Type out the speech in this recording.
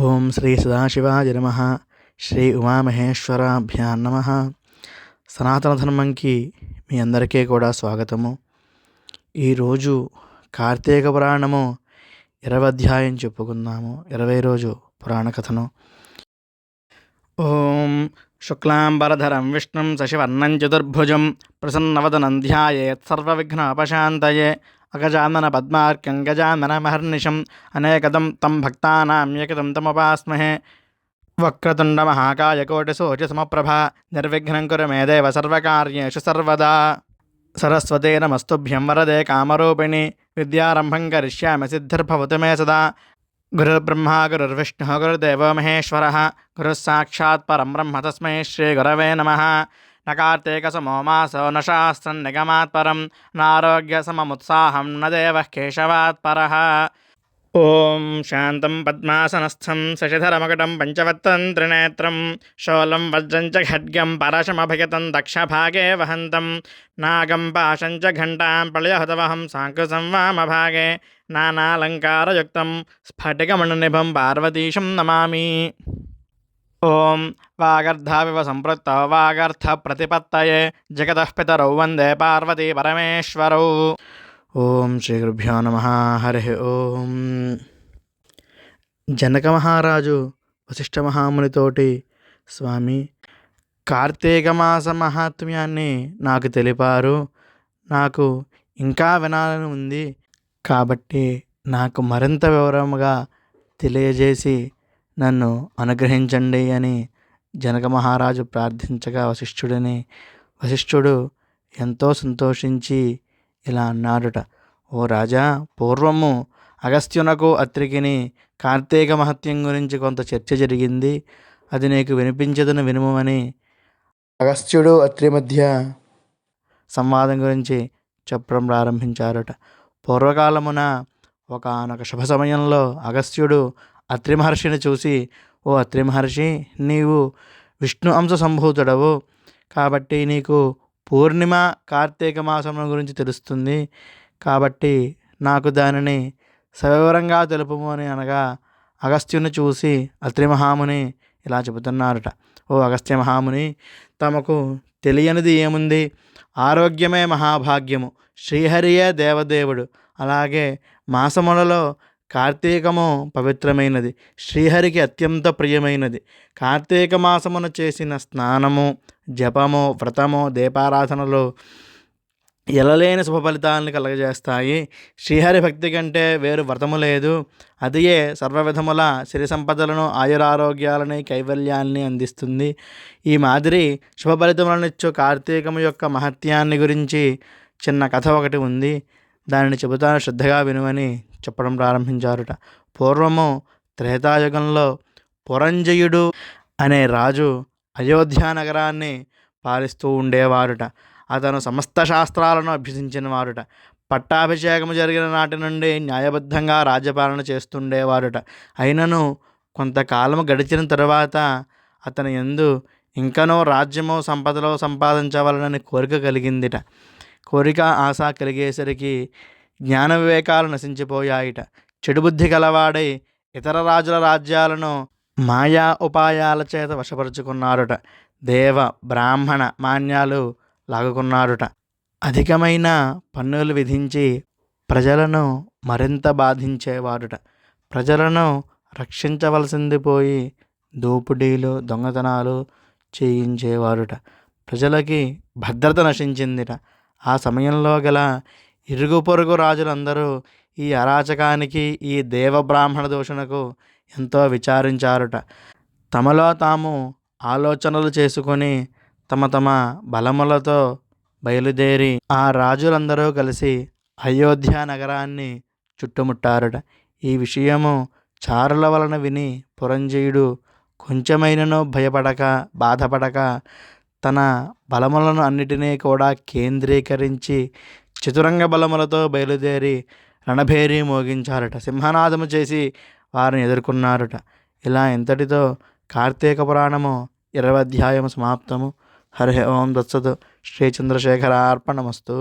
ఓం శ్రీ సదాశివాయ నమః. శ్రీ ఉమామహేశ్వరాభ్యాం నమః. సనాతన ధర్మంకి మీ అందరికీ కూడా స్వాగతము. ఈరోజు కార్తీక పురాణము 20వ అధ్యాయం చెప్పుకుందాము. 20వ రోజు పురాణ కథను. ఓం శుక్లాంబరధరం విష్ణుం శశివర్ణం చతుర్భుజం ప్రసన్నవదనం ధ్యాయేత్ సర్వవిఘ్నోపశాంతయే అగజానన పద్మార్కం గజానన మహర్నిశం అనేకదం తం భక్తానాం ఏకదం తముపాస్మహే. వక్రతుండ మహాకాయ కోటిసూర్య సమప్రభ నిర్విఘ్నం కురు మే దేవ సర్వకార్యేషు సర్వదా. సరస్వతే నమస్తుభ్యం వరదే కామరూపిణి విద్యారంభం కరిష్యామి సిద్ధిర్భవతు మే సదా. గురుర్బ్రహ్మా గురుర్విష్ణుః గురుర్దేవో మహేశ్వరः గురుః సాక్షాత్ పరం బ్రహ్మ తస్మై శ్రీ గురవే నమః. న కార్తీకసమో మాసో న శాస్త్రం నిగమాత్ పరం నారోగ్యసమముత్సాహం న దేవః కేశవాత్ పరః. ఓం శాంతం పద్మాసనస్థం శశిధరమకుటం పంచవత్తం త్రినేత్రం శూలం వజ్రం చ ఖడ్గం పరశమభయతం దక్షభాగే వహంతం నాగం పాశం చ ఘంటాం ప్రళయహుతవహం సాంకృసం వామభాగే నానాలంకారయుక్తం స్ఫటికమణినిభం పార్వతీశం నమామి. ఓం వాగర్ధావివ సంపృక్తౌ వాగర్థ ప్రతిపత్తయే జగతః పితరౌ వందే పార్వతీ పరమేశ్వరౌ. ఓం శ్రీ గురుభ్యో నమః. హరి ఓం. జనక మహారాజు వశిష్ఠ మహామునితోటి, స్వామి, కార్తీక మాస మహాత్మ్యాన్ని నాకు తెలిపారు. నాకు ఇంకా వినాలని ఉంది, కాబట్టి నాకు మరింత వివరముగా తెలియజేసి నన్ను అనుగ్రహించండి అని జనక మహారాజు ప్రార్థించగా వశిష్ఠుడు ఎంతో సంతోషించి ఇలా అన్నాడుట. ఓ రాజా, పూర్వము అగస్త్యునకు అత్రికిని కార్తీక మహత్యం గురించి కొంత చర్చ జరిగింది. అది నీకు వినిపించదును వినుమని అగస్త్యుడు అత్రి మధ్య సంవాదం గురించి చెప్పడం ప్రారంభించారట. పూర్వకాలమున ఒకానొక శుభ సమయంలో అగస్త్యుడు అత్రి మహర్షిని చూసి, ఓ అత్రి మహర్షి, నీవు విష్ణు అంశ సంభూతుడవు, కాబట్టి నీకు పూర్ణిమ కార్తీక మాసం గురించి తెలుస్తుంది, కాబట్టి నాకు దానిని సవివరంగా తెలుపుము అని అనగా, అగస్త్యుని చూసి అత్రి మహాముని ఇలా చెబుతున్నారట. ఓ అగస్త్య మహాముని, తమకు తెలియనిది ఏముంది? ఆరోగ్యమే మహాభాగ్యము, శ్రీహరియే దేవదేవుడు, అలాగే మాసములలో కార్తీకము పవిత్రమైనది, శ్రీహరికి అత్యంత ప్రియమైనది. కార్తీక మాసమున చేసిన స్నానము, జపము, వ్రతము, దీపారాధనలు ఎలలేని శుభ ఫలితాలను కలగజేస్తాయి. శ్రీహరి భక్తి కంటే వేరు వ్రతము లేదు. అదియే సర్వవిధముల సిరి సంపదలను, ఆయురారోగ్యాలని, కైవల్యాన్ని అందిస్తుంది. ఈ మాదిరి శుభ ఫలితములనిచ్చు కార్తీకము యొక్క మహత్యాన్ని గురించి చిన్న కథ ఒకటి ఉంది. దానిని చెబుతాను, శ్రద్ధగా వినుమని చెప్పడం ప్రారంభించారుట. పూర్వము త్రేతాయుగంలో పురంజయుడు అనే రాజు అయోధ్య నగరాన్ని పాలిస్తూ ఉండేవారుట. అతను సమస్త శాస్త్రాలను అభ్యసించిన వారుట. పట్టాభిషేకము జరిగిన నాటి నుండి న్యాయబద్ధంగా రాజ్యపాలన చేస్తుండేవారుట. అయినను కొంతకాలము గడిచిన తరువాత అతని యందు ఇంకనో రాజ్యమో సంపదలో సంపాదించవలనని కోరిక కలిగిందిట. కోరిక ఆశ కలిగేసరికి జ్ఞాన వివేకాలు నశించిపోయాయిట. చెడుబుద్ధి కలవాడై ఇతర రాజుల రాజ్యాలను మాయా ఉపాయాల చేత వశపరుచుకున్నారుట. దేవ బ్రాహ్మణ మాన్యాలు లాగుకున్నారుట. అధికమైన పన్నులు విధించి ప్రజలను మరింత బాధించేవారుట. ప్రజలను రక్షించవలసింది పోయి దోపిడీలు, దొంగతనాలు చేయించేవారుట. ప్రజలకి భద్రత నశించిందిట. ఆ సమయంలో గల ఇరుగు పొరుగు రాజులందరూ ఈ అరాచకానికి, ఈ దేవబ్రాహ్మణ దూషణకు ఎంతో విచారించారుట. తమలో తాము ఆలోచనలు చేసుకొని తమ తమ బలములతో బయలుదేరి ఆ రాజులందరూ కలిసి అయోధ్య నగరాన్ని చుట్టుముట్టారుట. ఈ విషయము చారుల వలన విని పురంజయుడు కొంచెమైనను భయపడక, బాధపడక తన బలములను అన్నిటినీ కూడా కేంద్రీకరించి చతురంగ బలములతో బయలుదేరి రణభేరి మోగించారట. సింహనాదము చేసి వారిని ఎదుర్కొన్నారట. ఇలా ఇంతటితో కార్తీక పురాణము 20వ అధ్యాయము సమాప్తము. హరి ఓం దత్సత్. శ్రీ చంద్రశేఖరార్పణమస్తు.